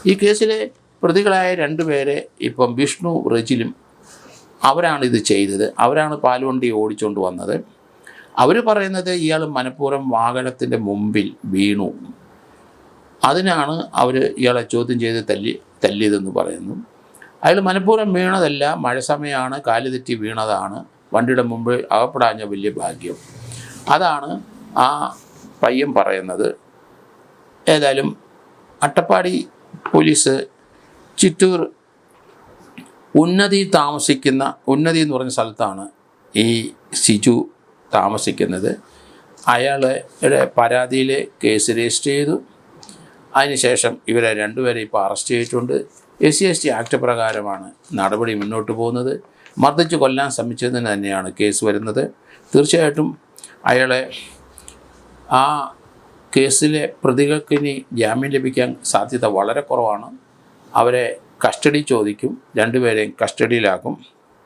ഈ കേസിലെ പ്രതികളായ 2 പേരെ ഇപ്പം വിഷ്ണു റെജിലും അവരാണിത് ചെയ്തത്. അവരാണ് പാൽവണ്ടി ഓടിച്ചുകൊണ്ട് വന്നത്. അവർ പറയുന്നത് ഇയാൾ മനഃപൂർവ്വം വാഹനത്തിൻ്റെ മുമ്പിൽ വീണു, അതിനാണ് അവർ ഇയാളെ ചോദ്യം ചെയ്ത് തല്ലിയതെന്ന് പറയുന്നു. അയാൾ മനഃപൂർവ്വം വീണതല്ല, മഴ സമയമാണ്, കാല് തെറ്റി വീണതാണ്, വണ്ടിയുടെ മുമ്പ് അകപ്പെടാഞ്ഞ വലിയ ഭാഗ്യം, അതാണ് ആ പയ്യൻ പറയുന്നത്. ഏതായാലും അട്ടപ്പാടി പോലീസ് ചിറ്റൂർ ഉന്നതി എന്ന് പറഞ്ഞ സ്ഥലത്താണ് ഈ സിജു താമസിക്കുന്നത്. അയാളുടെ പരാതിയിൽ കേസ് രജിസ്റ്റർ ചെയ്തു. അതിനുശേഷം ഇവരെ 2 പേരെ ഇപ്പോൾ അറസ്റ്റ് ചെയ്തിട്ടുണ്ട്. SC/ST ആക്ട് പ്രകാരമാണ് നടപടി മുന്നോട്ട് പോകുന്നത്. മർദ്ദിച്ച് കൊല്ലാൻ ശ്രമിച്ചതിന് തന്നെയാണ് കേസ് വരുന്നത്. തീർച്ചയായിട്ടും അയാളെ ആ കേസിലെ പ്രതികൾക്ക് ഇനി ജാമ്യം ലഭിക്കാൻ സാധ്യത വളരെ കുറവാണ്. അവരെ കസ്റ്റഡി ചോദിക്കും, 2 പേരെയും കസ്റ്റഡിയിലാക്കും.